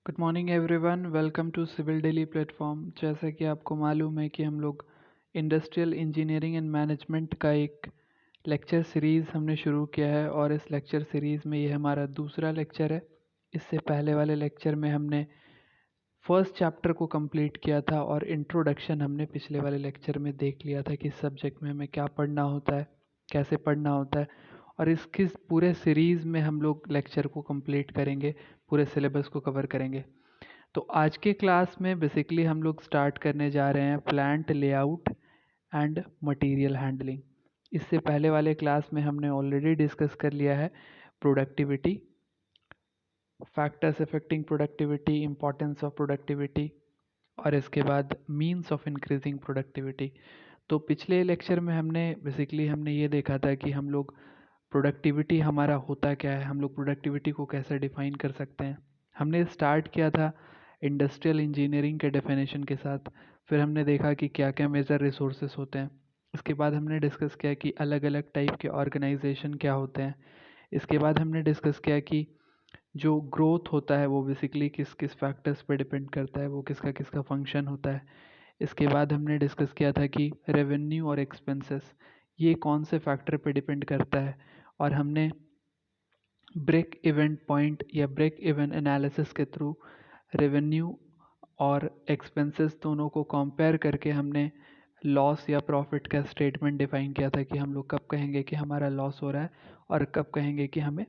Good morning everyone, welcome to civil daily platform. जैसा कि आपको मालूम है कि हम लोग इंडस्ट्रियल इंजीनियरिंग एंड मैनेजमेंट का एक लेक्चर सीरीज़ हमने शुरू किया है और इस लेक्चर सीरीज़ में ये हमारा दूसरा लेक्चर है। इससे पहले वाले लेक्चर में हमने फर्स्ट चैप्टर को कंप्लीट किया था और इंट्रोडक्शन हमने पिछले वाले लेक्चर में देख लिया था कि इस सब्जेक्ट में हमें क्या पढ़ना होता है, कैसे पढ़ना होता है। और इसकी पूरे सीरीज़ में हम लोग लेक्चर को कंप्लीट करेंगे, पूरे सिलेबस को कवर करेंगे। तो आज के क्लास में बेसिकली हम लोग स्टार्ट करने जा रहे हैं plant layout and material handling. इससे पहले वाले क्लास में हमने ऑलरेडी डिस्कस कर लिया है productivity, factors affecting productivity, importance of productivity और इसके बाद मीन्स ऑफ इंक्रीजिंग प्रोडक्टिविटी। तो पिछले लेक्चर में हमने ये देखा था कि हम लोग प्रोडक्टिविटी हमारा होता क्या है, हम लोग प्रोडक्टिविटी को कैसे डिफाइन कर सकते हैं। हमने स्टार्ट किया था इंडस्ट्रियल इंजीनियरिंग के डेफिनेशन के साथ, फिर हमने देखा कि क्या क्या मेजर रिसोर्सेस होते हैं। इसके बाद हमने डिस्कस किया कि अलग अलग टाइप के ऑर्गेनाइजेशन क्या होते हैं। इसके बाद हमने डिस्कस किया कि जो ग्रोथ होता है वो बेसिकली किस किस फैक्टर्स पे डिपेंड करता है, वो किसका किसका फंक्शन होता है। इसके बाद हमने डिस्कस किया था कि रेवेन्यू और एक्सपेंसेस ये कौन से फैक्टर पे डिपेंड करता है। और हमने ब्रेक इवन पॉइंट या ब्रेक इवन एनालिसिस के थ्रू रेवेन्यू और एक्सपेंसेस दोनों को कंपेयर करके हमने लॉस या प्रॉफिट का स्टेटमेंट डिफाइन किया था कि हम लोग कब कहेंगे कि हमारा लॉस हो रहा है और कब कहेंगे कि हमें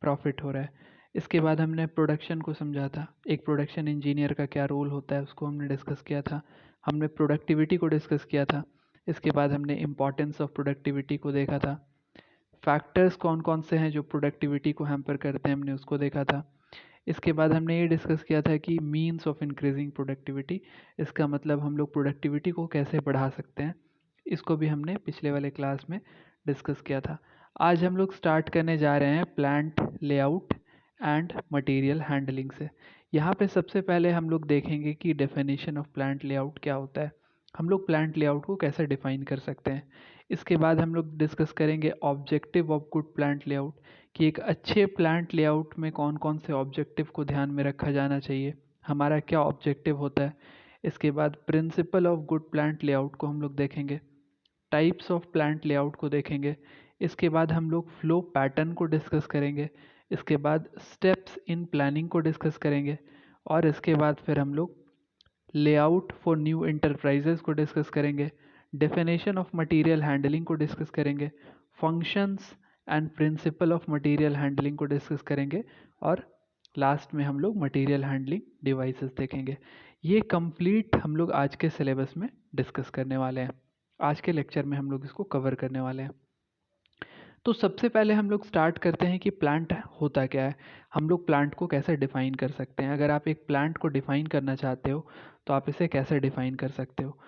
प्रॉफिट हो रहा है। इसके बाद हमने प्रोडक्शन को समझा था, एक प्रोडक्शन इंजीनियर का क्या रोल होता है उसको हमने डिस्कस किया था। हमने प्रोडक्टिविटी को डिस्कस किया था। इसके बाद हमने इम्पॉर्टेंस ऑफ प्रोडक्टिविटी को देखा था। फैक्टर्स कौन कौन से हैं जो प्रोडक्टिविटी को हैम्पर करते हैं, हमने उसको देखा था। इसके बाद हमने ये डिस्कस किया था कि मीन्स ऑफ इंक्रीजिंग प्रोडक्टिविटी, इसका मतलब हम लोग प्रोडक्टिविटी को कैसे बढ़ा सकते हैं, इसको भी हमने पिछले वाले क्लास में डिस्कस किया था। आज हम लोग स्टार्ट करने जा रहे हैं plant layout and material handling से। यहाँ पे सबसे पहले हम लोग देखेंगे कि डेफिनेशन ऑफ प्लांट लेआउट क्या होता है, हम लोग प्लांट लेआउट को कैसे डिफाइन कर सकते हैं। इसके बाद हम लोग डिस्कस करेंगे objective of good plant layout, कि एक अच्छे प्लांट लेआउट में कौन कौन से ऑब्जेक्टिव को ध्यान में रखा जाना चाहिए, हमारा क्या ऑब्जेक्टिव होता है। इसके बाद principle of good plant layout को हम लोग देखेंगे, टाइप्स ऑफ प्लांट लेआउट को देखेंगे। इसके बाद हम लोग फ्लो पैटर्न को डिस्कस करेंगे। इसके बाद स्टेप्स इन प्लानिंग को डिस्कस करेंगे और इसके बाद फिर हम लोग लेआउट फॉर न्यू इंटरप्राइजेस को डिस्कस करेंगे, डेफिनेशन ऑफ मटेरियल हैंडलिंग को डिस्कस करेंगे, functions and principle of material handling को डिस्कस करेंगे और लास्ट में हम लोग मटेरियल हैंडलिंग डिवाइसेस देखेंगे। ये कंप्लीट हम लोग आज के सिलेबस में डिस्कस करने वाले हैं, आज के लेक्चर में हम लोग इसको कवर करने वाले हैं। तो सबसे पहले हम लोग स्टार्ट करते हैं कि प्लांट होता क्या है, हम लोग प्लांट को कैसे डिफाइन कर सकते हैं। अगर आप एक प्लांट को डिफाइन करना चाहते हो तो आप इसे कैसे डिफाइन कर सकते हो।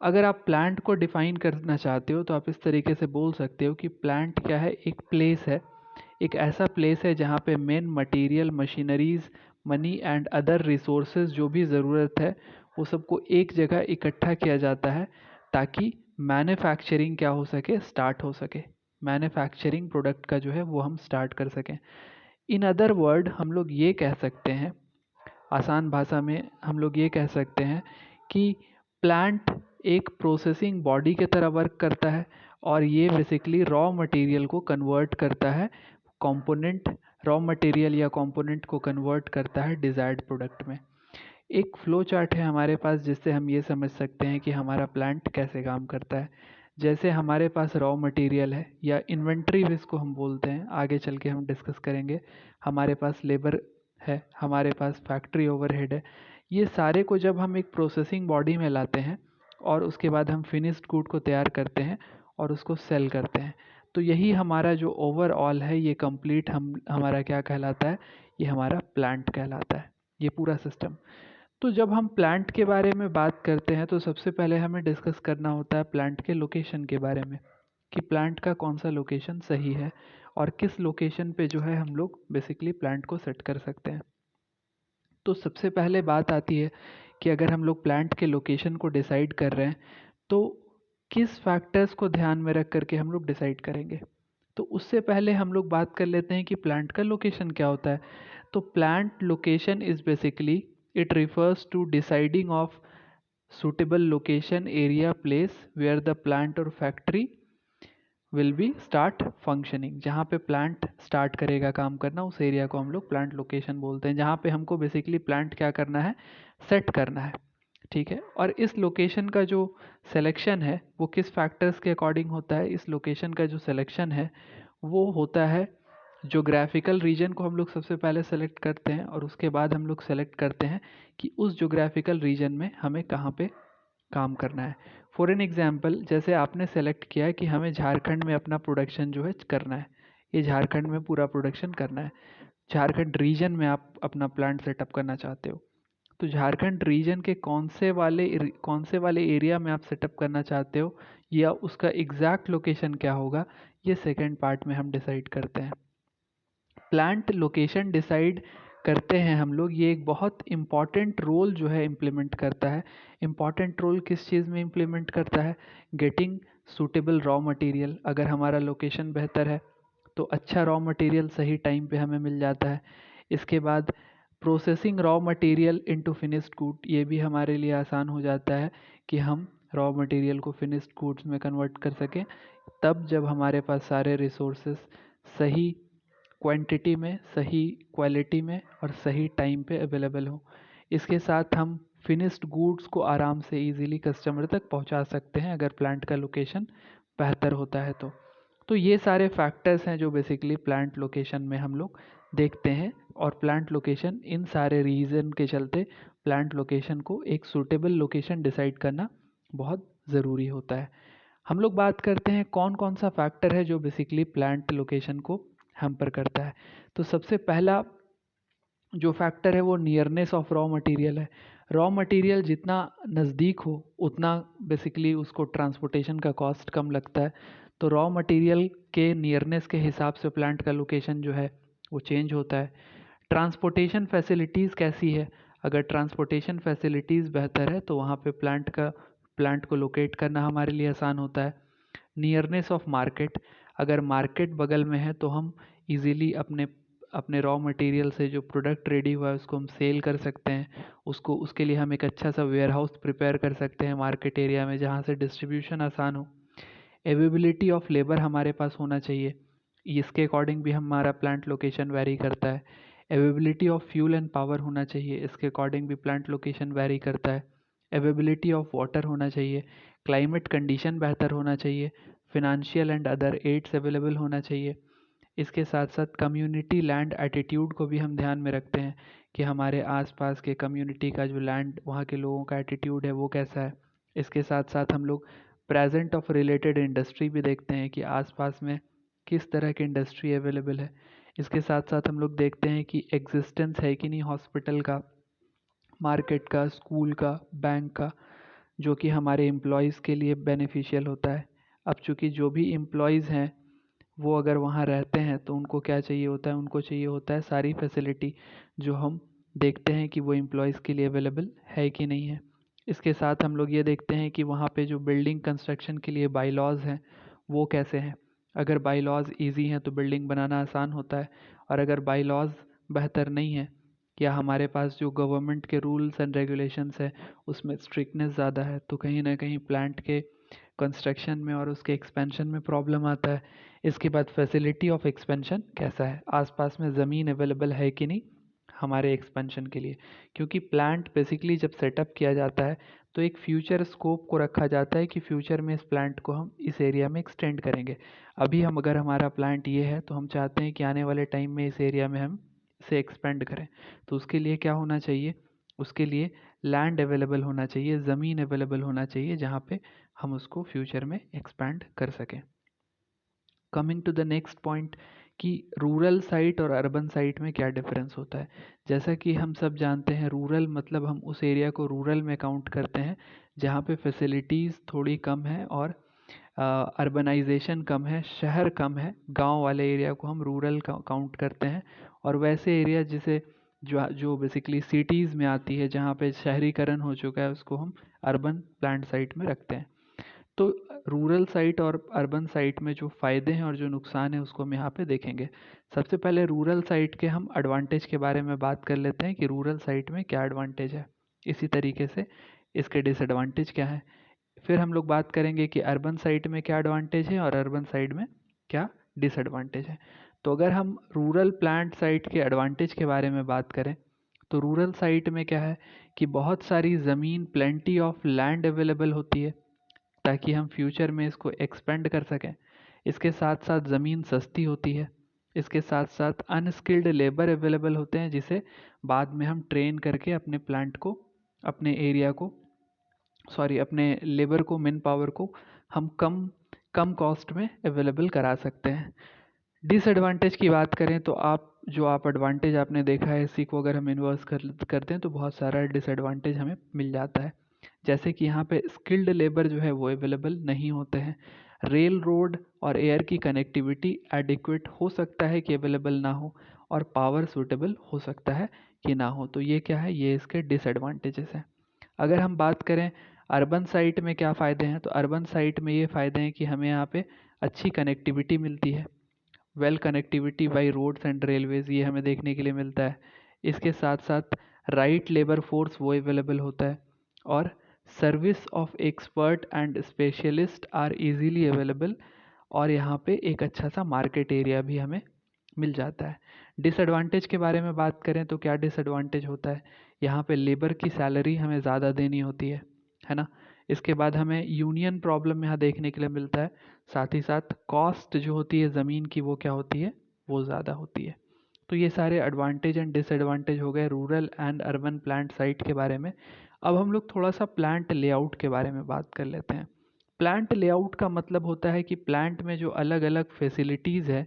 अगर आप प्लांट को डिफाइन करना चाहते हो तो आप इस तरीके से बोल सकते हो कि प्लांट क्या है, एक प्लेस है, एक ऐसा प्लेस है जहाँ पे main material, machineries, money and other resources जो भी ज़रूरत है वो सबको एक जगह इकट्ठा किया जाता है ताकि मैन्युफैक्चरिंग क्या हो सके, स्टार्ट हो सके, मैन्युफैक्चरिंग प्रोडक्ट का जो है वो हम स्टार्ट कर सकें। इन अदर वर्ड हम लोग ये कह सकते हैं, आसान भाषा में हम लोग ये कह सकते हैं कि प्लांट एक प्रोसेसिंग बॉडी की तरह वर्क करता है और ये बेसिकली रॉ मटेरियल को कन्वर्ट करता है कंपोनेंट, रॉ मटेरियल या कंपोनेंट को कन्वर्ट करता है डिज़ायर्ड प्रोडक्ट में। एक फ्लो चार्ट है हमारे पास जिससे हम ये समझ सकते हैं कि हमारा प्लांट कैसे काम करता है। जैसे हमारे पास रॉ मटेरियल है या इन्वेंट्री भी इसको हम बोलते हैं, आगे चल के हम डिस्कस करेंगे। हमारे पास लेबर है, हमारे पास फैक्ट्री ओवरहेड है। ये सारे को जब हम एक प्रोसेसिंग बॉडी में लाते हैं और उसके बाद हम फिनिश्ड गुड को तैयार करते हैं और उसको सेल करते हैं, तो यही हमारा जो ओवरऑल है ये कंप्लीट हमारा क्या कहलाता है, ये हमारा प्लांट कहलाता है, ये पूरा सिस्टम। तो जब हम प्लांट के बारे में बात करते हैं तो सबसे पहले हमें डिस्कस करना होता है प्लांट के लोकेशन के बारे में, कि प्लांट का कौन सा लोकेशन सही है और किस लोकेशन पे जो है हम लोग बेसिकली प्लांट को सेट कर सकते हैं। तो सबसे पहले बात आती है कि अगर हम लोग प्लांट के लोकेशन को डिसाइड कर रहे हैं तो किस फैक्टर्स को ध्यान में रख करके हम लोग डिसाइड करेंगे। तो उससे पहले हम लोग बात कर लेते हैं कि प्लांट का लोकेशन क्या होता है। तो plant location is basically it refers to deciding of suitable location, area, place where the plant or factory will be start functioning। जहाँ पे प्लांट स्टार्ट करेगा काम करना, उस एरिया को हम लोग प्लांट लोकेशन बोलते हैं, जहाँ पे हमको बेसिकली प्लांट क्या करना है, सेट करना है। ठीक है, और इस लोकेशन का जो सिलेक्शन है वो किस फैक्टर्स के अकॉर्डिंग होता है? इस लोकेशन का जो सिलेक्शन है वो होता है, जोग्राफिकल रीजन को हम लोग सबसे पहले सेलेक्ट करते हैं और उसके बाद हम लोग सेलेक्ट करते हैं कि उस जोग्राफिकल रीजन में हमें कहाँ पे काम करना है। फॉर एन एग्जांपल, जैसे आपने सेलेक्ट किया है कि हमें झारखंड में अपना प्रोडक्शन जो है करना है, ये झारखंड में पूरा प्रोडक्शन करना है, झारखंड रीजन में आप अपना प्लांट सेटअप करना चाहते हो, तो झारखंड रीजन के कौन से वाले एरिया में आप सेटअप करना चाहते हो या उसका एग्जैक्ट लोकेशन क्या होगा, ये सेकेंड पार्ट में हम डिसाइड करते हैं। प्लांट लोकेशन डिसाइड करते हैं हम लोग, ये एक बहुत इम्पॉर्टेंट रोल जो है इम्प्लीमेंट करता है। इम्पॉर्टेंट रोल किस चीज़ में इम्प्लीमेंट करता है? Getting suitable raw material. अगर हमारा लोकेशन बेहतर है तो अच्छा रॉ मटेरियल सही टाइम पे हमें मिल जाता है। इसके बाद processing raw material into finished good, ये भी हमारे लिए आसान हो जाता है कि हम रॉ मटेरियल को फिनिश्ड गुड्स में कन्वर्ट कर सकें, तब जब हमारे पास सारे रिसोर्सेस सही क्वांटिटी में, सही क्वालिटी में और सही टाइम पे अवेलेबल हो। इसके साथ हम फिनिश्ड गुड्स को आराम से इजीली कस्टमर तक पहुंचा सकते हैं अगर प्लांट का लोकेशन बेहतर होता है तो ये सारे फैक्टर्स हैं जो बेसिकली प्लांट लोकेशन में हम लोग देखते हैं, और प्लांट लोकेशन इन सारे रीज़न के चलते प्लांट लोकेशन को एक सूटेबल लोकेशन डिसाइड करना बहुत ज़रूरी होता है। हम लोग बात करते हैं कौन कौन सा फैक्टर है जो बेसिकली प्लांट लोकेशन को हैम्पर करता है। तो सबसे पहला जो फैक्टर है वो नियरनेस ऑफ रॉ मटेरियल है। रॉ मटेरियल जितना नज़दीक हो उतना बेसिकली उसको ट्रांसपोर्टेशन का कॉस्ट कम लगता है, तो रॉ मटेरियल के नियरनेस के हिसाब से प्लांट का लोकेशन जो है वो चेंज होता है। ट्रांसपोर्टेशन फैसिलिटीज़ कैसी है? अगर ट्रांसपोर्टेशन फैसिलिटीज़ बेहतर है तो वहाँ पे प्लांट को लोकेट करना हमारे लिए आसान होता है। नियरनेस ऑफ मार्केट, अगर मार्केट बगल में है तो हम इजीली अपने रॉ मटेरियल से जो प्रोडक्ट रेडी हुआ है उसको हम सेल कर सकते हैं, उसके लिए हम एक अच्छा सा वेयर हाउस प्रिपेयर कर सकते हैं मार्केट एरिया में जहाँ से डिस्ट्रीब्यूशन आसान हो। अवेबिलिटी ऑफ लेबर हमारे पास होना चाहिए, इसके अकॉर्डिंग भी हमारा प्लांट लोकेशन वेरी करता है। Availability of fuel and power होना चाहिए, इसके अकॉर्डिंग भी प्लांट लोकेशन वेरी करता है। अवेबिलिटी ऑफ वाटर होना चाहिए, क्लाइमेट कंडीशन बेहतर होना चाहिए, financial and other aids available होना चाहिए। इसके साथ साथ कम्युनिटी लैंड एटीट्यूड को भी हम ध्यान में रखते हैं कि हमारे आसपास के कम्युनिटी का जो लैंड, वहाँ के लोगों का एटीट्यूड है वो कैसा है। इसके साथ साथ हम लोग प्रेजेंट ऑफ रिलेटेड इंडस्ट्री भी देखते हैं कि आसपास में किस तरह की इंडस्ट्री अवेलेबल है। इसके साथ साथ हम लोग देखते हैं कि एग्जिस्टेंस है कि नहीं हॉस्पिटल का, मार्केट का, स्कूल का, बैंक का, जो कि हमारे एम्प्लॉयज़ के लिए बेनिफिशियल होता है। अब चूँकि जो भी एम्प्लॉयज़ हैं वो अगर वहाँ रहते हैं तो उनको क्या चाहिए होता है, उनको चाहिए होता है सारी फैसिलिटी जो हम देखते हैं कि वो एम्प्लॉयज़ के लिए अवेलेबल है कि नहीं है। इसके साथ हम लोग ये देखते हैं कि वहाँ पे जो बिल्डिंग कंस्ट्रक्शन के लिए बाईलॉज़ हैं वो कैसे हैं। अगर बाईलॉज़ ईजी हैं तो बिल्डिंग बनाना आसान होता है, और अगर बाईलॉज़ बेहतर नहीं है या हमारे पास जो गवर्नमेंट के रूल्स एंड रेगुलेशंस है उसमें स्ट्रिक्टनेस ज़्यादा है तो कहीं ना कहीं प्लांट के कंस्ट्रक्शन में और उसके एक्सपेंशन में प्रॉब्लम आता है। इसके बाद फैसिलिटी ऑफ एक्सपेंशन कैसा है, आसपास में ज़मीन अवेलेबल है कि नहीं हमारे एक्सपेंशन के लिए, क्योंकि प्लांट बेसिकली जब सेटअप किया जाता है तो एक फ्यूचर स्कोप को रखा जाता है कि फ्यूचर में इस प्लांट को हम इस एरिया में एक्सटेंड करेंगे। अभी हम अगर हमारा प्लांट ये है तो हम चाहते हैं कि आने वाले टाइम में इस एरिया में हम इसे एक्सपेंड करें, तो उसके लिए क्या होना चाहिए, उसके लिए लैंड अवेलेबल होना चाहिए, ज़मीन अवेलेबल होना चाहिए जहाँ पे हम उसको फ्यूचर में एक्सपैंड कर सकें। Coming to the next point कि रूरल साइट और अर्बन साइट में क्या डिफरेंस होता है। जैसा कि हम सब जानते हैं रूरल मतलब हम उस एरिया को रूरल में काउंट करते हैं जहाँ पे फैसिलिटीज़ थोड़ी कम है और अर्बनाइजेशन कम है, शहर कम है, गांव वाले एरिया को हम रूरल काउंट करते हैं। और वैसे एरिया जिसे जो जो बेसिकली सिटीज़ में आती है जहाँ पे शहरीकरण हो चुका है उसको हम अर्बन प्लांट साइट में रखते हैं। तो रूरल साइट और अर्बन साइट में जो फ़ायदे हैं और जो नुकसान है उसको हम यहाँ पे देखेंगे। सबसे पहले रूरल साइट के हम एडवांटेज के बारे में बात कर लेते हैं कि रूरल साइट में क्या एडवांटेज है, इसी तरीके से इसके डिसएडवांटेज क्या है। फिर हम लोग बात करेंगे कि अर्बन साइट में क्या एडवांटेज है और अर्बन साइट में क्या डिसएडवांटेज है। तो अगर हम रूरल प्लांट साइट के एडवांटेज के बारे में बात करें तो रूरल साइट में क्या है कि बहुत सारी ज़मीन, प्लेंटी ऑफ लैंड अवेलेबल होती है ताकि हम फ्यूचर में इसको एक्सपेंड कर सकें। इसके साथ साथ ज़मीन सस्ती होती है। इसके साथ साथ अनस्किल्ड लेबर अवेलेबल होते हैं जिसे बाद में हम ट्रेन करके अपने प्लांट को, अपने एरिया को, अपने लेबर को, मैन पावर को हम कम कम कॉस्ट में अवेलेबल करा सकते हैं। डिसएडवांटेज की बात करें तो आप एडवांटेज आपने देखा है इसी को अगर हम इन्वर्स करते हैं तो बहुत सारा डिसएडवांटेज हमें मिल जाता है। जैसे कि यहाँ पे स्किल्ड लेबर जो है वो अवेलेबल नहीं होते हैं। रेल रोड और एयर की कनेक्टिविटी एडिक्वेट हो सकता है कि अवेलेबल ना हो, और पावर सूटेबल हो सकता है कि ना हो। तो ये क्या है, ये इसके डिसएडवांटेजेस हैं। अगर हम बात करें अर्बन साइट में क्या फ़ायदे हैं, तो अर्बन साइट में ये फ़ायदे हैं कि हमें यहाँ पे अच्छी कनेक्टिविटी मिलती है। Well connectivity by roads and railways, ये हमें देखने के लिए मिलता है। इसके साथ साथ राइट लेबर फोर्स वो अवेलेबल होता है, और service of expert and specialist are easily available, और यहाँ पे एक अच्छा सा मार्केट एरिया भी हमें मिल जाता है। डिसएडवांटेज के बारे में बात करें तो क्या डिसएडवांटेज होता है, यहाँ पे लेबर की सैलरी हमें ज़्यादा देनी होती है ना। इसके बाद हमें यूनियन प्रॉब्लम यहाँ देखने के लिए मिलता है। साथ ही साथ कॉस्ट जो होती है ज़मीन की वो क्या होती है, वो ज़्यादा होती है। तो ये सारे एडवांटेज एंड डिसएडवांटेज हो गए rural and urban plant site के बारे में। अब हम लोग थोड़ा सा प्लांट लेआउट के बारे में बात कर लेते हैं। प्लांट लेआउट का मतलब होता है कि प्लांट में जो अलग अलग फैसिलिटीज़ है,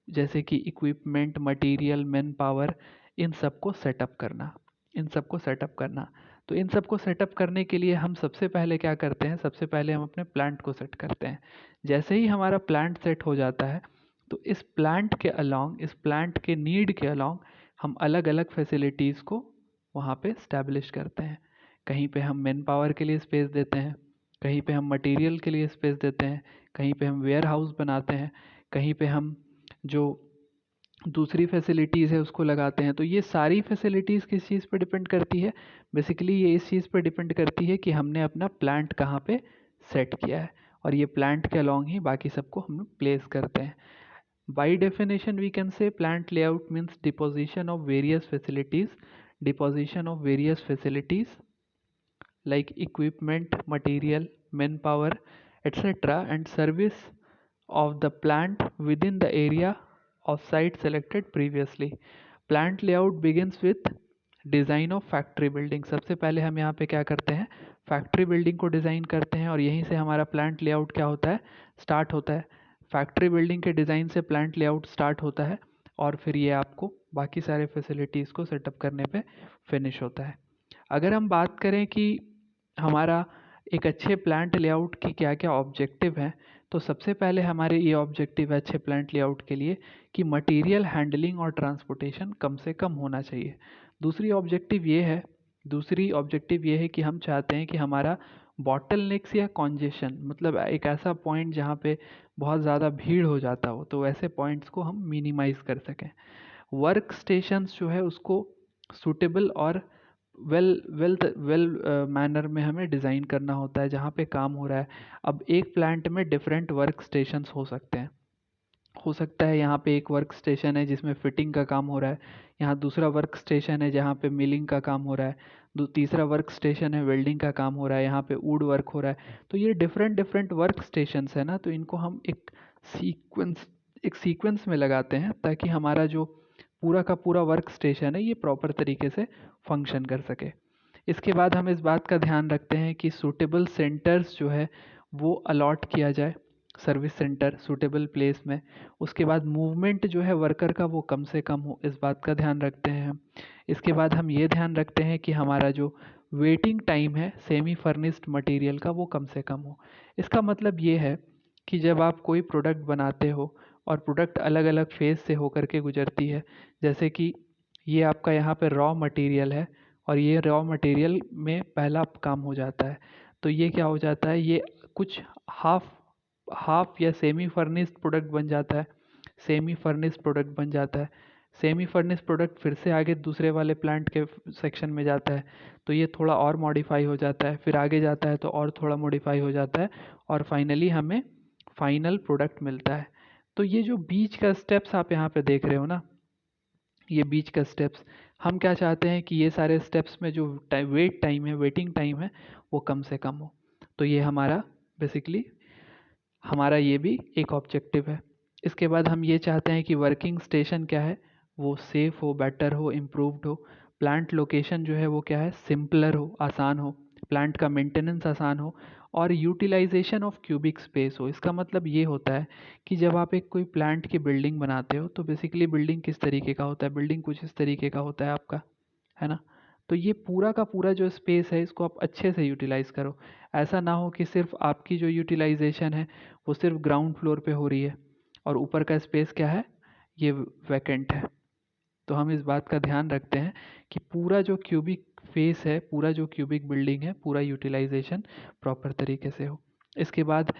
जैसे कि इक्विपमेंट, मटेरियल, मैन पावर, इन सबको सेटअप करना, इन सबको सेटअप करना। तो इन सबको सेटअप करने के लिए हम सबसे पहले क्या करते हैं, सबसे पहले हम अपने प्लांट को सेट करते हैं। जैसे ही हमारा प्लांट सेट हो जाता है तो इस प्लांट के अलोंग, इस प्लांट के नीड के अलोंग हम अलग अलग फैसिलिटीज़ को वहाँ पे स्टैब्लिश करते हैं। कहीं पे हम मैन पावर के लिए स्पेस देते हैं, कहीं पे हम मटेरियल के लिए स्पेस देते हैं, कहीं पे हम वेयर हाउस बनाते हैं, कहीं पे हम जो दूसरी फैसिलिटीज़ है उसको लगाते हैं। तो ये सारी फैसिलिटीज़ किस चीज़ पे डिपेंड करती है, बेसिकली ये इस चीज़ पे डिपेंड करती है कि हमने अपना प्लांट कहाँ पे सेट किया है, और ये प्लांट के अलोंग ही बाकी सबको हम प्लेस करते हैं। By definition we can say plant layout means deposition of various facilities, deposition of various facilities like equipment, material, manpower, etc., and service of the plant within the area of site selected previously. Plant layout begins with design of factory building. सबसे पहले हम यहाँ पे क्या करते हैं, factory building को design करते हैं, और यहीं से हमारा प्लांट लेआउट क्या होता है, स्टार्ट होता है। फैक्ट्री बिल्डिंग के डिज़ाइन से प्लांट लेआउट स्टार्ट होता है, और फिर ये आपको बाकी सारे फैसिलिटीज़ को सेटअप करने पे फिनिश होता है। अगर हम बात करें कि हमारा एक अच्छे प्लांट लेआउट की क्या क्या ऑब्जेक्टिव हैं, तो सबसे पहले हमारे ये ऑब्जेक्टिव है अच्छे प्लांट लेआउट के लिए कि मटेरियल हैंडलिंग और ट्रांसपोर्टेशन कम से कम होना चाहिए। दूसरी ऑब्जेक्टिव ये है कि हम चाहते हैं कि हमारा बॉटलनेक्स या कॉन्जेशन, मतलब एक ऐसा पॉइंट जहाँ पे बहुत ज़्यादा भीड़ हो जाता हो, तो वैसे पॉइंट्स को हम मिनिमाइज़ कर सकें। वर्क स्टेशंस जो है उसको सूटेबल और वेल वेल वेल मैनर में हमें डिज़ाइन करना होता है जहाँ पे काम हो रहा है। अब एक प्लांट में डिफरेंट वर्क स्टेशंस हो सकते हैं। हो सकता है यहाँ पे एक वर्क स्टेशन है जिसमें फिटिंग का काम हो रहा है, यहाँ दूसरा वर्क स्टेशन है जहाँ पे मिलिंग का काम हो रहा है, तीसरा वर्क स्टेशन है वेल्डिंग का काम हो रहा है, यहाँ पे वुड वर्क हो रहा है। तो ये डिफरेंट डिफरेंट वर्क स्टेशंस है ना, तो इनको हम सीक्वेंस में लगाते हैं ताकि हमारा जो पूरा का पूरा वर्क स्टेशन है ये प्रॉपर तरीके से फंक्शन कर सके। इसके बाद हम इस बात का ध्यान रखते हैं कि सूटेबल सेंटर्स जो है वो अलॉट किया जाए, सर्विस सेंटर सूटेबल प्लेस में। उसके बाद मूवमेंट जो है वर्कर का वो कम से कम हो, इस बात का ध्यान रखते हैं हम। इसके बाद हम ये ध्यान रखते हैं कि हमारा जो वेटिंग टाइम है सेमी फर्निश्ड मटेरियल का वो कम से कम हो। इसका मतलब ये है कि जब आप कोई प्रोडक्ट बनाते हो और प्रोडक्ट अलग अलग फेज़ से होकर के गुजरती है, जैसे कि ये आपका यहाँ पे रॉ मटेरियल है और ये रॉ मटेरियल में पहला काम हो जाता है, तो ये क्या हो जाता है, ये कुछ हाफ हाफ या सेमी फर्निश्ड प्रोडक्ट बन जाता है, सेमी फर्निश्ड प्रोडक्ट बन जाता है। सेमी फर्निश्ड प्रोडक्ट फिर से आगे दूसरे वाले प्लांट के सेक्शन में जाता है, तो ये थोड़ा और मॉडिफाई हो जाता है, फिर आगे जाता है तो और थोड़ा मॉडिफाई हो जाता है, और फाइनली हमें फाइनल प्रोडक्ट मिलता है। तो ये जो बीच का स्टेप्स आप यहाँ पे देख रहे हो ना, ये बीच का स्टेप्स, हम क्या चाहते हैं कि ये सारे स्टेप्स में जो वेटिंग टाइम है वो कम से कम हो। तो ये हमारा बेसिकली हमारा ये भी एक ऑब्जेक्टिव है। इसके बाद हम ये चाहते हैं कि वर्किंग स्टेशन क्या है, वो सेफ हो, बेटर हो, इम्प्रूव्ड हो। प्लांट लोकेशन जो है वो क्या है, सिंपलर हो, आसान हो। प्लांट का मेंटेनेंस आसान हो, और यूटिलाइजेशन ऑफ क्यूबिक स्पेस हो। इसका मतलब ये होता है कि जब आप एक कोई प्लांट की बिल्डिंग बनाते हो तो बेसिकली बिल्डिंग किस तरीके का होता है, बिल्डिंग कुछ इस तरीके का होता है आपका, है ना। तो ये पूरा का पूरा जो स्पेस है इसको आप अच्छे से यूटिलाइज करो। ऐसा ना हो कि सिर्फ आपकी जो यूटिलाइजेशन है वो सिर्फ ग्राउंड फ्लोर पे हो रही है और ऊपर का स्पेस क्या है, ये वैकेंट है। तो हम इस बात का ध्यान रखते हैं कि पूरा जो क्यूबिक फेस है, पूरा जो क्यूबिक बिल्डिंग है, पूरा यूटिलाइजेशन प्रॉपर तरीके से हो। इसके बाद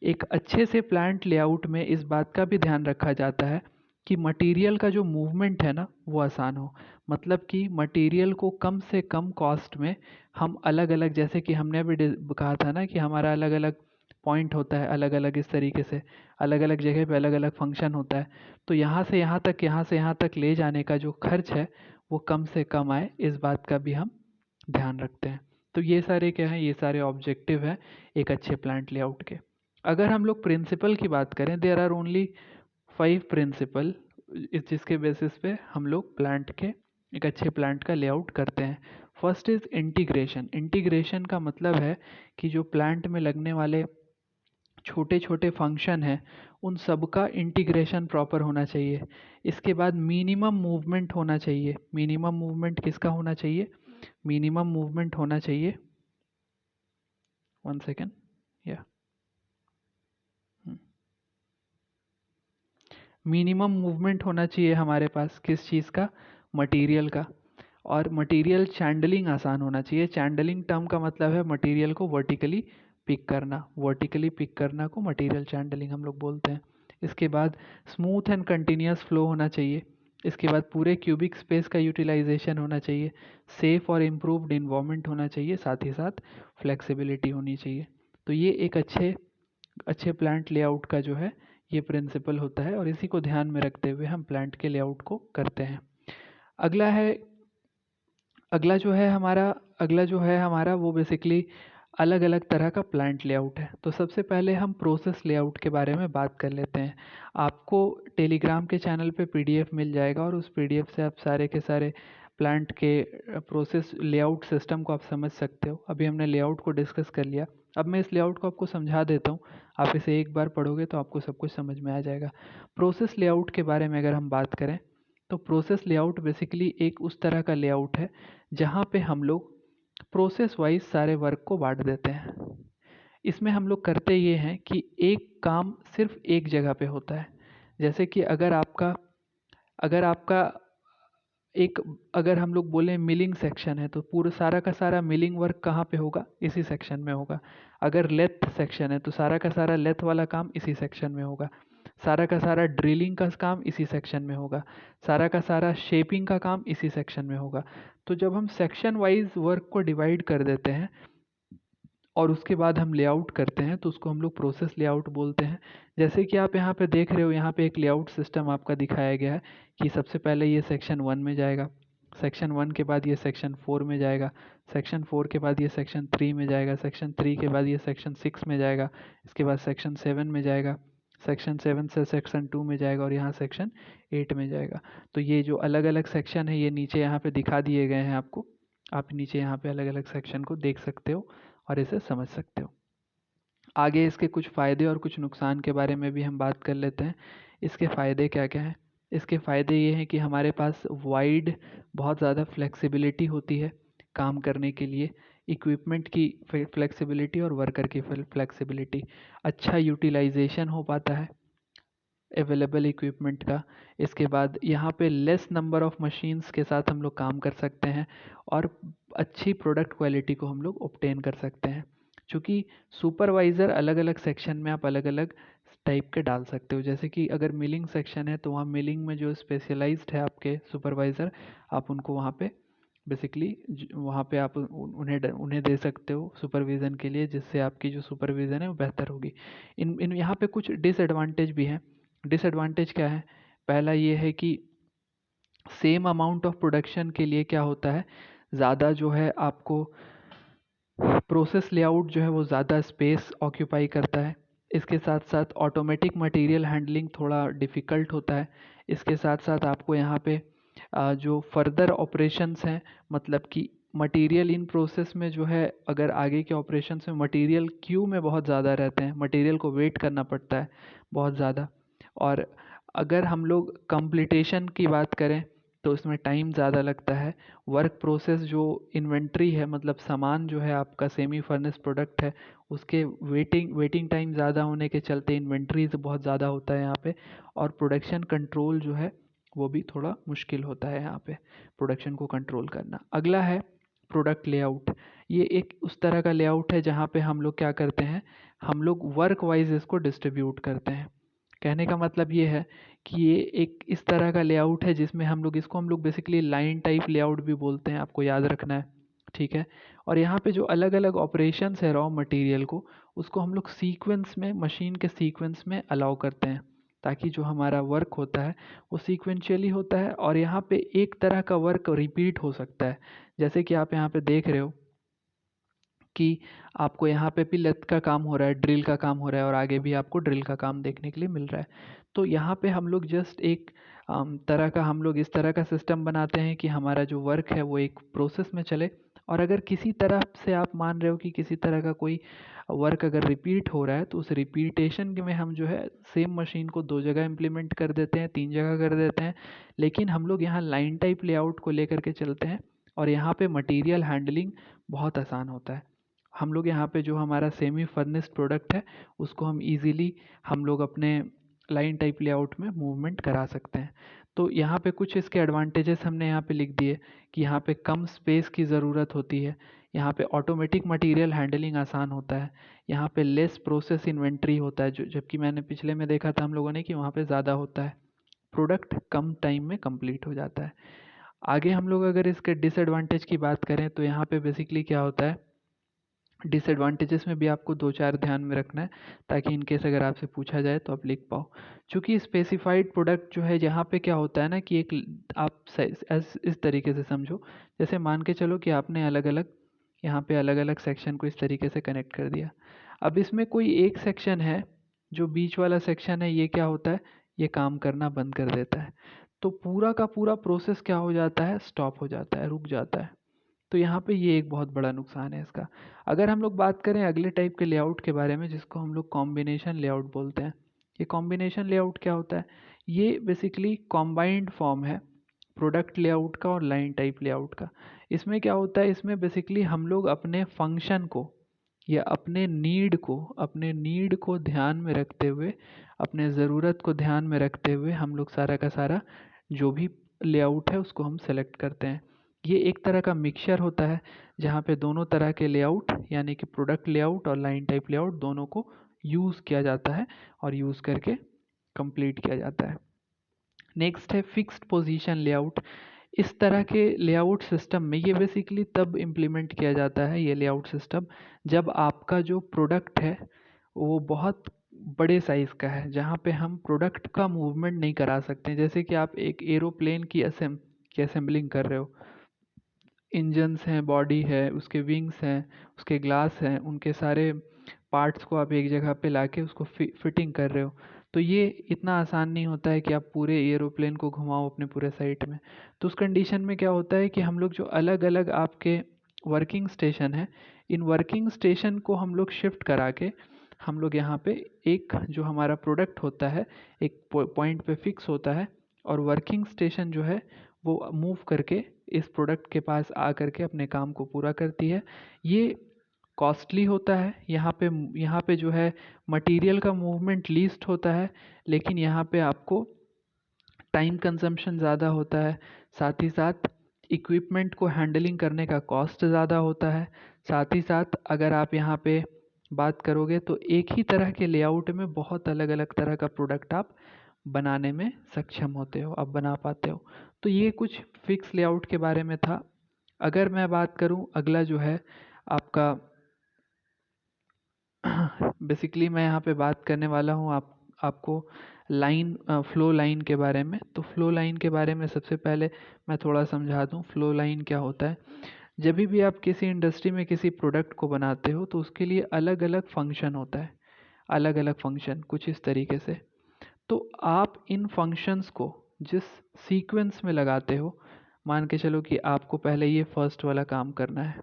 एक अच्छे से प्लांट लेआउट में इस बात का भी ध्यान रखा जाता है कि मटेरियल का जो मूवमेंट है ना वो आसान हो। मतलब कि मटेरियल को कम से कम कॉस्ट में हम अलग अलग, जैसे कि हमने अभी कहा था ना कि हमारा अलग अलग पॉइंट होता है, अलग अलग इस तरीके से अलग अलग जगह पे अलग अलग फंक्शन होता है। तो यहाँ से यहाँ तक, यहाँ से यहाँ तक ले जाने का जो खर्च है वो कम से कम आए, इस बात का भी हम ध्यान रखते हैं। तो ये सारे क्या हैं, ये सारे ऑब्जेक्टिव हैं एक अच्छे प्लांट लेआउट के। अगर हम लोग प्रिंसिपल की बात करें, देयर आर ओनली 5 प्रिंसिपल जिसके बेसिस पे हम लोग प्लांट के एक अच्छे प्लांट का लेआउट करते हैं। First is integration. इंटीग्रेशन का मतलब है कि जो प्लांट में लगने वाले छोटे छोटे फंक्शन हैं उन सब का इंटीग्रेशन प्रॉपर होना चाहिए। इसके बाद मिनिमम मूवमेंट होना चाहिए। मिनिमम मूवमेंट किसका होना चाहिए, मिनिमम मूवमेंट होना चाहिए, 1 सेकेंड, या मिनिमम मूवमेंट होना चाहिए हमारे पास किस चीज़ का, मटेरियल का। और मटेरियल चैंडलिंग आसान होना चाहिए। चैंडलिंग टर्म का मतलब है मटेरियल को वर्टिकली पिक करना, वर्टिकली पिक करना को मटेरियल चैंडलिंग हम लोग बोलते हैं। इसके बाद स्मूथ एंड कंटिन्यूस फ्लो होना चाहिए। इसके बाद पूरे क्यूबिक स्पेस का यूटिलाइजेशन होना चाहिए। सेफ और इम्प्रूव्ड इन्वायरमेंट होना चाहिए, साथ ही साथ फ्लेक्सिबिलिटी होनी चाहिए। तो ये एक अच्छे अच्छे प्लांट लेआउट का जो है ये प्रिंसिपल होता है, और इसी को ध्यान में रखते हुए हम प्लांट के लेआउट को करते हैं। अगला है, अगला जो है हमारा अगला जो है हमारा वो बेसिकली अलग अलग तरह का प्लांट लेआउट है। तो सबसे पहले हम प्रोसेस लेआउट के बारे में बात कर लेते हैं। आपको टेलीग्राम के चैनल पे पीडीएफ मिल जाएगा, और उस पीडीएफ से आप सारे के सारे प्लांट के प्रोसेस लेआउट सिस्टम को आप समझ सकते हो। अभी हमने लेआउट को डिस्कस कर लिया, अब मैं इस लेआउट को आपको समझा देता हूँ। आप इसे एक बार पढ़ोगे तो आपको सब कुछ समझ में आ जाएगा। प्रोसेस लेआउट के बारे में अगर हम बात करें तो प्रोसेस लेआउट बेसिकली एक उस तरह का लेआउट है जहाँ पे हम लोग प्रोसेस वाइज सारे वर्क को बांट देते हैं। इसमें हम लोग करते ये हैं कि एक काम सिर्फ एक जगह पे होता है। जैसे कि अगर आपका एक अगर हम लोग बोलें मिलिंग सेक्शन है तो पूरा सारा का सारा मिलिंग वर्क कहाँ पे होगा, इसी सेक्शन में होगा। अगर लेथ सेक्शन है तो सारा का सारा लेथ वाला काम इसी सेक्शन में होगा। सारा का सारा ड्रिलिंग का काम इसी सेक्शन में होगा। सारा का सारा शेपिंग का काम इसी सेक्शन में होगा। तो जब हम सेक्शन वाइज वर्क को डिवाइड कर देते हैं और उसके बाद हम लेआउट करते हैं तो उसको हम लोग प्रोसेस लेआउट बोलते हैं। जैसे कि आप यहाँ पे देख रहे हो, यहाँ पे एक लेआउट सिस्टम आपका दिखाया गया है कि सबसे पहले ये सेक्शन 1 में जाएगा, सेक्शन 1 के बाद ये सेक्शन 4 में जाएगा, सेक्शन 4 के बाद ये सेक्शन 3 में जाएगा, सेक्शन 3 के बाद ये सेक्शन 6 में जाएगा, इसके बाद सेक्शन 7 में जाएगा, सेक्शन 7 से सेक्शन 2 में जाएगा, और यहाँ सेक्शन 8 में जाएगा। तो ये जो अलग अलग सेक्शन है ये नीचे यहाँ पे दिखा दिए गए हैं आपको। आप नीचे यहाँ पे अलग अलग सेक्शन को देख सकते हो और इसे समझ सकते हो। आगे इसके कुछ फ़ायदे और कुछ नुकसान के बारे में भी हम बात कर लेते हैं। इसके फ़ायदे क्या क्या हैं। इसके फ़ायदे ये हैं कि हमारे पास वाइड बहुत ज़्यादा फ्लेक्सिबिलिटी होती है काम करने के लिए। इक्विपमेंट की फ्लेक्सिबिलिटी और वर्कर की फ्लेक्सिबिलिटी, अच्छा यूटिलाइजेशन हो पाता है अवेलेबल इक्विपमेंट का। इसके बाद यहाँ पे लेस नंबर ऑफ मशीन्स के साथ हम लोग काम कर सकते हैं और अच्छी प्रोडक्ट क्वालिटी को हम लोग ऑब्टेन कर सकते हैं। चूँकि सुपरवाइज़र अलग अलग सेक्शन में आप अलग अलग टाइप के डाल सकते हो। जैसे कि अगर मिलिंग सेक्शन है तो वहाँ मिलिंग में जो स्पेशलाइज्ड है आपके सुपरवाइज़र, आप उनको वहाँ पे बेसिकली वहाँ पे आप उन्हें दे सकते हो सुपरविज़न के लिए, जिससे आपकी जो सुपरविज़न है वो बेहतर होगी। इन यहाँ पे कुछ डिसएडवांटेज भी हैं। डिसएडवांटेज क्या है? पहला ये है कि सेम अमाउंट ऑफ प्रोडक्शन के लिए क्या होता है, ज़्यादा जो है आपको प्रोसेस लेआउट जो है वो ज़्यादा स्पेस ऑक्यूपाई करता है। इसके साथ साथ ऑटोमेटिक मटेरियल हैंडलिंग थोड़ा डिफ़िकल्ट होता है। इसके साथ साथ आपको यहाँ पे जो फर्दर ऑपरेशंस हैं, मतलब कि मटेरियल इन प्रोसेस में जो है, अगर आगे के ऑपरेशंस में मटेरियल क्यू में बहुत ज़्यादा रहते हैं, मटेरियल को वेट करना पड़ता है बहुत ज़्यादा। और अगर हम लोग कंप्लीटेशन की बात करें तो इसमें टाइम ज़्यादा लगता है। वर्क प्रोसेस जो इन्वेंट्री है, मतलब सामान जो है आपका सेमी फर्निश प्रोडक्ट है, उसके वेटिंग टाइम ज़्यादा होने के चलते इन्वेंट्रीज बहुत ज़्यादा होता है यहाँ पे। और प्रोडक्शन कंट्रोल जो है वो भी थोड़ा मुश्किल होता है यहाँ पे, प्रोडक्शन को कंट्रोल करना। अगला है प्रोडक्ट लेआउट। ये एक उस तरह का लेआउट है जहाँ पे हम लोग क्या करते हैं, हम लोग वर्क वाइज इसको डिस्ट्रीब्यूट करते हैं। कहने का मतलब ये है कि ये एक इस तरह का लेआउट है जिसमें हम लोग बेसिकली लाइन टाइप लेआउट भी बोलते हैं, आपको याद रखना है, ठीक है। और यहाँ पे जो अलग अलग ऑपरेशंस है रॉ मटेरियल को, उसको हम लोग सीक्वेंस में, मशीन के सीक्वेंस में अलाउ करते हैं, ताकि जो हमारा वर्क होता है वो सीक्वेंशियली होता है। और यहाँ पे एक तरह का वर्क रिपीट हो सकता है, जैसे कि आप यहाँ पे देख रहे हो कि आपको यहाँ पे भी लेथ का काम हो रहा है, ड्रिल का काम हो रहा है, और आगे भी आपको ड्रिल का काम देखने के लिए मिल रहा है। तो यहाँ पे हम लोग जस्ट एक तरह का, हम लोग इस तरह का सिस्टम बनाते हैं कि हमारा जो वर्क है वो एक प्रोसेस में चले। और अगर किसी तरह से आप मान रहे हो कि किसी तरह का कोई वर्क अगर रिपीट हो रहा है, तो उस रिपीटेशन में हम जो है सेम मशीन को 2 जगह इम्प्लीमेंट कर देते हैं, 3 जगह कर देते हैं। लेकिन हम लोग यहाँ लाइन टाइप लेआउट को लेकर के चलते हैं, और यहाँ पे मटेरियल हैंडलिंग बहुत आसान होता है। हम लोग यहाँ पे जो हमारा सेमी फर्निश्ड प्रोडक्ट है उसको हम इजीली हम लोग अपने लाइन टाइप लेआउट में मूवमेंट करा सकते हैं। तो यहाँ पे कुछ इसके एडवांटेजेस हमने यहाँ पे लिख दिए कि यहाँ पे कम स्पेस की ज़रूरत होती है, यहाँ पे ऑटोमेटिक मटेरियल हैंडलिंग आसान होता है, यहाँ पे लेस प्रोसेस इन्वेंट्री होता है, जो जबकि मैंने पिछले में देखा था हम लोगों ने कि वहाँ पे ज़्यादा होता है। प्रोडक्ट कम टाइम में कंप्लीट हो जाता है। आगे हम लोग अगर इसके डिसएडवांटेज की बात करें तो यहाँ पे बेसिकली क्या होता है, डिसएडवांटेजेस में भी आपको 2-4 ध्यान में रखना है, ताकि इन केस अगर आपसे पूछा जाए तो आप लिख पाओ। चूँकि स्पेसिफाइड प्रोडक्ट जो है, यहाँ पे क्या होता है ना कि एक आप इस तरीके से समझो, जैसे मान के चलो कि आपने अलग अलग यहाँ पे अलग अलग सेक्शन को इस तरीके से कनेक्ट कर दिया। अब इसमें कोई एक सेक्शन है, जो बीच वाला सेक्शन है, ये क्या होता है, ये काम करना बंद कर देता है। तो पूरा का पूरा प्रोसेस क्या हो जाता है, स्टॉप हो जाता है, रुक जाता है। तो यहाँ पे ये एक बहुत बड़ा नुकसान है इसका। अगर हम लोग बात करें अगले टाइप के लेआउट के बारे में, जिसको हम लोग कॉम्बिनेशन लेआउट बोलते हैं। ये कॉम्बिनेशन लेआउट क्या होता है, ये बेसिकली कॉम्बाइंड फॉर्म है प्रोडक्ट लेआउट का और लाइन टाइप लेआउट का। इसमें क्या होता है, इसमें बेसिकली हम लोग अपने फंक्शन को या अपने नीड को ध्यान में रखते हुए, अपने ज़रूरत को ध्यान में रखते हुए हम लोग सारा का सारा जो भी लेआउट है उसको हम सेलेक्ट करते हैं। ये एक तरह का मिक्सचर होता है जहाँ पे दोनों तरह के लेआउट, यानी कि प्रोडक्ट लेआउट और लाइन टाइप लेआउट, दोनों को यूज़ किया जाता है और यूज़ करके कंप्लीट किया जाता है। नेक्स्ट है फिक्स्ड पोजीशन लेआउट। इस तरह के लेआउट सिस्टम में ये बेसिकली तब इम्प्लीमेंट किया जाता है, ये लेआउट सिस्टम, जब आपका जो प्रोडक्ट है वो बहुत बड़े साइज़ का है, जहाँ पे हम प्रोडक्ट का मूवमेंट नहीं करा सकते। जैसे कि आप एक एरोप्लेन की असेंबलिंग कर रहे हो, इंजन्स हैं, बॉडी है, उसके विंग्स हैं, उसके ग्लास हैं, उनके सारे पार्ट्स को आप एक जगह पे लाके उसको फिटिंग कर रहे हो। तो ये इतना आसान नहीं होता है कि आप पूरे एरोप्लेन को घुमाओ अपने पूरे साइट में। तो उस कंडीशन में क्या होता है कि हम लोग जो अलग अलग आपके वर्किंग स्टेशन है, इन वर्किंग स्टेशन को हम लोग शिफ्ट करा के हम लोग यहाँ पे एक जो हमारा प्रोडक्ट होता है एक पॉइंट पे फिक्स होता है, और वर्किंग स्टेशन जो है वो मूव करके इस प्रोडक्ट के पास आ करके अपने काम को पूरा करती है। ये कॉस्टली होता है, यहाँ पे जो है मटेरियल का मूवमेंट लीस्ट होता है, लेकिन यहाँ पे आपको टाइम कंजम्पशन ज़्यादा होता है। साथ ही साथ इक्विपमेंट को हैंडलिंग करने का कॉस्ट ज़्यादा होता है। साथ ही साथ अगर आप यहाँ पे बात करोगे तो एक ही तरह के लेआउट में बहुत अलग अलग तरह का प्रोडक्ट आप बनाने में सक्षम होते हो, आप बना पाते हो। तो ये कुछ फिक्स लेआउट के बारे में था। अगर मैं बात करूं अगला जो है आपका बेसिकली मैं यहाँ पे बात करने वाला हूँ आपको लाइन फ्लो लाइन के बारे में। तो फ्लो लाइन के बारे में सबसे पहले मैं थोड़ा समझा दूँ फ्लो लाइन क्या होता है। जब भी आप किसी इंडस्ट्री में किसी प्रोडक्ट को बनाते हो तो उसके लिए अलग अलग फंक्शन होता है, अलग अलग फंक्शन कुछ इस तरीके से। तो आप इन फंक्शंस को जिस सीक्वेंस में लगाते हो, मान के चलो कि आपको पहले ये फर्स्ट वाला काम करना है,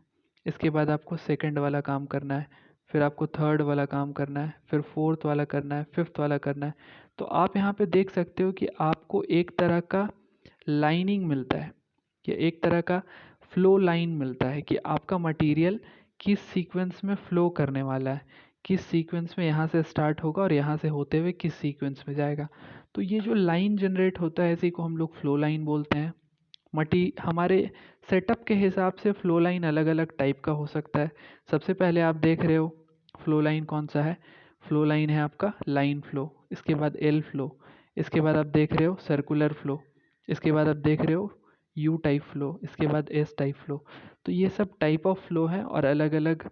इसके बाद आपको सेकंड वाला काम करना है, फिर आपको थर्ड वाला काम करना है, फिर फोर्थ वाला करना है, फिफ्थ वाला करना है। तो आप यहाँ पे देख सकते हो कि आपको एक तरह का लाइनिंग मिलता है, कि एक तरह का फ्लो लाइन मिलता है कि आपका मटेरियल किस सीक्वेंस में फ्लो करने वाला है, किस सीक्वेंस में यहाँ से स्टार्ट होगा और यहाँ से होते हुए किस सीक्वेंस में जाएगा। तो ये जो लाइन जनरेट होता है इसी को हम लोग फ्लो लाइन बोलते हैं। हमारे सेटअप के हिसाब से फ्लो लाइन अलग अलग टाइप का हो सकता है। सबसे पहले आप देख रहे हो फ्लो लाइन कौन सा है, फ्लो लाइन है आपका लाइन फ्लो, इसके बाद एल फ्लो, इसके बाद आप देख रहे हो सर्कुलर फ्लो, इसके बाद आप देख रहे हो यू टाइप फ्लो, इसके बाद एस टाइप फ्लो। तो ये सब टाइप ऑफ फ्लो है और अलग अलग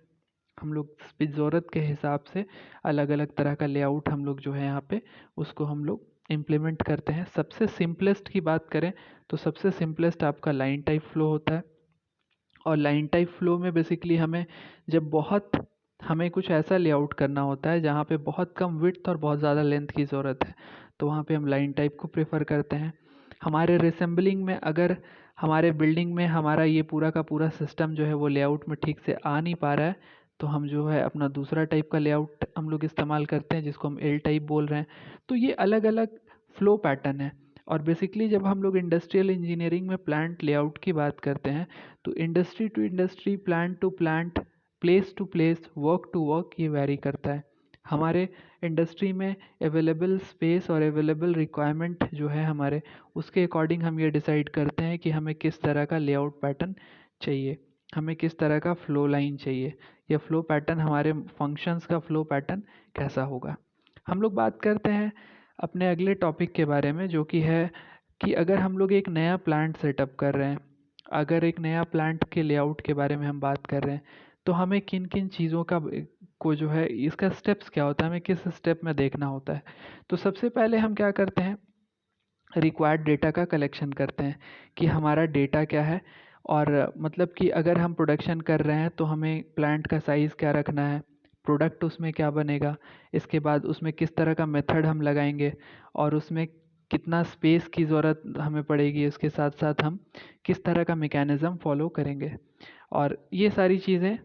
हम लोग ज़रूरत के हिसाब से अलग अलग तरह का लेआउट हम लोग जो है यहाँ पे उसको हम लोग इम्प्लीमेंट करते हैं। सबसे सिंपलेस्ट की बात करें तो सबसे सिंपलेस्ट आपका लाइन टाइप फ्लो होता है। और लाइन टाइप फ्लो में बेसिकली हमें कुछ ऐसा लेआउट करना होता है जहाँ पे बहुत कम विड्थ और बहुत ज़्यादा लेंथ की ज़रूरत है, तो वहाँ पे हम लाइन टाइप को प्रेफर करते हैं। हमारे रिसेंबलिंग में अगर हमारे बिल्डिंग में हमारा ये पूरा का पूरा सिस्टम जो है वो लेआउट में ठीक से आ नहीं पा रहा है, तो हम जो है अपना दूसरा टाइप का लेआउट हम लोग इस्तेमाल करते हैं जिसको हम एल टाइप बोल रहे हैं। तो ये अलग अलग फ्लो पैटर्न है। और बेसिकली जब हम लोग इंडस्ट्रियल इंजीनियरिंग में प्लांट लेआउट की बात करते हैं तो industry to industry, plant to plant, place to place, work to work ये वैरी करता है। हमारे इंडस्ट्री में अवेलेबल स्पेस और अवेलेबल रिक्वायरमेंट जो है हमारे, उसके अकॉर्डिंग हम ये डिसाइड करते हैं कि हमें किस तरह का लेआउट पैटर्न चाहिए, हमें किस तरह का फ्लो लाइन चाहिए, या फ्लो पैटर्न हमारे फंक्शंस का फ्लो पैटर्न कैसा होगा। हम लोग बात करते हैं अपने अगले टॉपिक के बारे में जो कि है कि अगर हम लोग एक नया प्लांट सेटअप कर रहे हैं, अगर एक नया प्लांट के लेआउट के बारे में हम बात कर रहे हैं तो हमें किन किन चीज़ों का को जो है इसका स्टेप्स क्या होता है, हमें किस स्टेप में देखना होता है। तो सबसे पहले हम क्या करते हैं, रिक्वायर्ड डेटा का कलेक्शन करते हैं कि हमारा डेटा क्या है। और मतलब कि अगर हम प्रोडक्शन कर रहे हैं तो हमें प्लांट का साइज़ क्या रखना है, प्रोडक्ट उसमें क्या बनेगा, इसके बाद उसमें किस तरह का मेथड हम लगाएंगे और उसमें कितना स्पेस की ज़रूरत हमें पड़ेगी, उसके साथ साथ हम किस तरह का मैकेनिज़्म फॉलो करेंगे। और ये सारी चीज़ें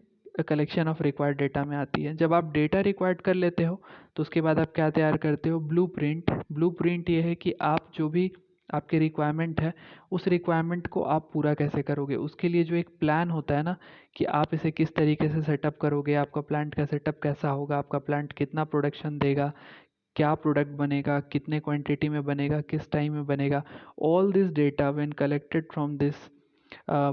कलेक्शन ऑफ रिक्वायर्ड डेटा में आती है। जब आप डेटा रिक्वायर्ड कर लेते हो तो उसके बाद आप क्या तैयार करते हो, ब्लूप्रिंट। ब्लूप्रिंट ये है कि आप जो भी आपके रिक्वायरमेंट है उस रिक्वायरमेंट को आप पूरा कैसे करोगे, उसके लिए जो एक प्लान होता है ना कि आप इसे किस तरीके से सेटअप करोगे, आपका प्लांट का सेटअप कैसा होगा, आपका प्लांट कितना प्रोडक्शन देगा, क्या प्रोडक्ट बनेगा, कितने क्वांटिटी में बनेगा, किस टाइम में बनेगा। All this data when collected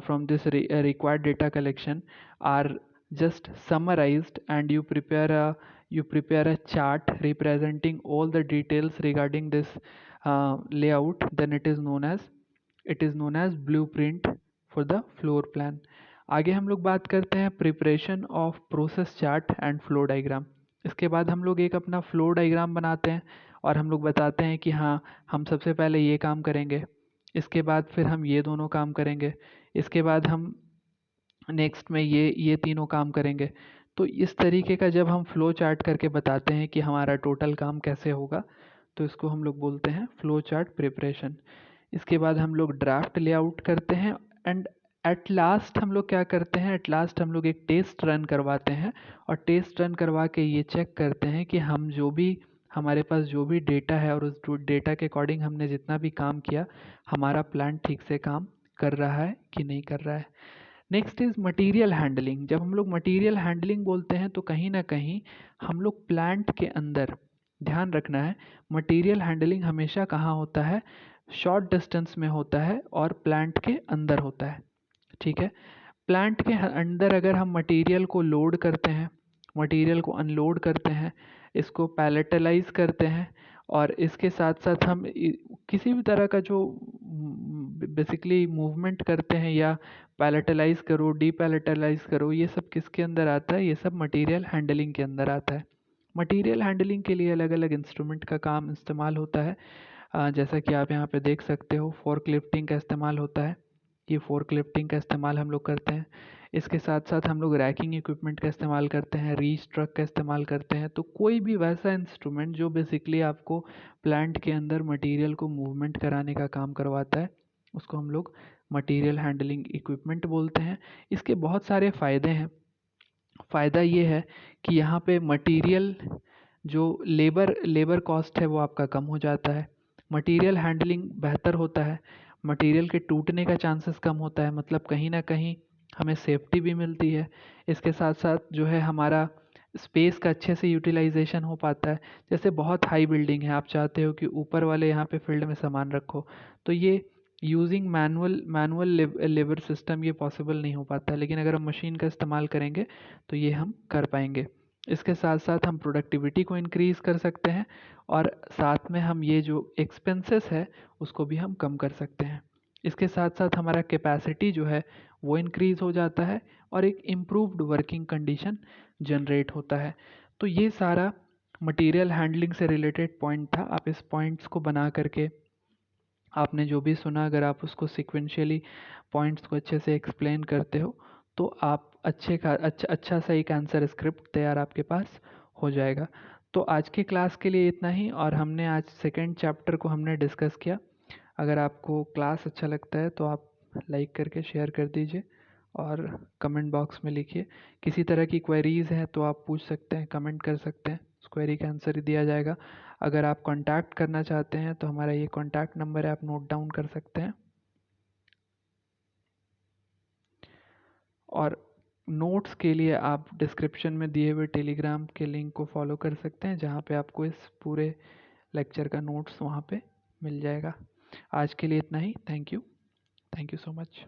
from this required data collection are just summarized, and you prepare a chart representing all the details regarding this layout. Then it is known as blueprint for the floor plan. आगे हम लोग बात करते हैं preparation of process chart and flow diagram. इसके बाद हम लोग एक अपना फ्लो डायग्राम बनाते हैं और हम लोग बताते हैं कि हाँ हम सबसे पहले ये काम करेंगे, इसके बाद फिर हम ये दोनों काम करेंगे, इसके बाद हम नेक्स्ट में ये तीनों काम करेंगे। तो इस तरीके का जब हम फ्लो चार्ट करके बताते हैं कि हमारा टोटल काम कैसे होगा, तो इसको हम लोग बोलते हैं फ्लो चार्ट प्रिपरेशन। इसके बाद हम लोग ड्राफ्ट लेआउट करते हैं एंड एट लास्ट हम लोग क्या करते हैं, एट लास्ट हम लोग एक टेस्ट रन करवाते हैं और टेस्ट रन करवा के ये चेक करते हैं कि हम जो भी हमारे पास जो भी डेटा है और उस डेटा के अकॉर्डिंग हमने जितना भी काम किया हमारा प्लान ठीक से काम कर रहा है कि नहीं कर रहा है। Next is material handling. जब हम लोग मटेरियल हैंडलिंग बोलते हैं तो कहीं ना कहीं हम लोग प्लांट के अंदर ध्यान रखना है, मटेरियल हैंडलिंग हमेशा कहाँ होता है, शॉर्ट डिस्टेंस में होता है और प्लांट के अंदर होता है। ठीक है, प्लांट के अंदर अगर हम मटेरियल को लोड करते हैं मटेरियल को अनलोड करते हैं, इसको पैलेटलाइज करते हैं, और इसके साथ साथ हम किसी भी तरह का जो बेसिकली मूवमेंट करते हैं, या पैलेटलाइज करो डीपैलेटलाइज करो, ये सब किसके अंदर आता है? ये सब मटेरियल हैंडलिंग के अंदर आता है। मटेरियल हैंडलिंग के लिए अलग अलग इंस्ट्रूमेंट का काम इस्तेमाल होता है। जैसा कि आप यहाँ पे देख सकते हो, फोर्क लिफ्टिंग का इस्तेमाल होता है। ये फोर्क लिफ्टिंग का इस्तेमाल हम लोग करते हैं। इसके साथ साथ हम लोग रैकिंग इक्विपमेंट का इस्तेमाल करते हैं, रीच ट्रक का इस्तेमाल करते हैं। तो कोई भी वैसा इंस्ट्रूमेंट जो बेसिकली आपको प्लांट के अंदर मटेरियल को मूवमेंट कराने का काम करवाता है, उसको हम लोग मटेरियल हैंडलिंग इक्विपमेंट बोलते हैं। इसके बहुत सारे फ़ायदे हैं। फ़ायदा ये है कि यहाँ पे मटेरियल जो लेबर कॉस्ट है वो आपका कम हो जाता है। मटेरियल हैंडलिंग बेहतर होता है। मटेरियल के टूटने का चांसेस कम होता है, मतलब कहीं ना कहीं हमें सेफ्टी भी मिलती है। इसके साथ साथ जो है हमारा स्पेस का अच्छे से यूटिलाइजेशन हो पाता है। जैसे बहुत हाई बिल्डिंग है, आप चाहते हो कि ऊपर वाले यहाँ पे फील्ड में सामान रखो, तो ये यूजिंग मैनुअल लेबर सिस्टम ये पॉसिबल नहीं हो पाता, लेकिन अगर हम मशीन का इस्तेमाल करेंगे तो ये हम कर पाएंगे। इसके साथ साथ हम प्रोडक्टिविटी को इंक्रीज कर सकते हैं, और साथ में हम ये जो एक्सपेंसेस है उसको भी हम कम कर सकते हैं। इसके साथ साथ हमारा कैपेसिटी जो है वो इंक्रीज हो जाता है, और एक इम्प्रूव्ड वर्किंग कंडीशन जनरेट होता है। तो ये सारा मटेरियल हैंडलिंग से रिलेटेड पॉइंट था। आप इस पॉइंट्स को बना करके, आपने जो भी सुना, अगर आप उसको सिक्वेंशियली पॉइंट्स को अच्छे से एक्सप्लेन करते हो, तो आप अच्छा सा एक आंसर स्क्रिप्ट तैयार आपके पास हो जाएगा। तो आज के क्लास के लिए इतना ही, और हमने आज सेकंड चैप्टर को हमने डिस्कस किया। अगर आपको क्लास अच्छा लगता है तो आप लाइक करके शेयर कर दीजिए, और कमेंट बॉक्स में लिखिए। किसी तरह की क्वेरीज़ हैं तो आप पूछ सकते हैं, कमेंट कर सकते हैं, उस क्वेरी का आंसर दिया जाएगा। अगर आप कांटेक्ट करना चाहते हैं तो हमारा ये कांटेक्ट नंबर है, आप नोट डाउन कर सकते हैं। और नोट्स के लिए आप डिस्क्रिप्शन में दिए हुए टेलीग्राम के लिंक को फॉलो कर सकते हैं, जहाँ पे आपको इस पूरे लेक्चर का नोट्स वहाँ पे मिल जाएगा। आज के लिए इतना ही। Thank you so much.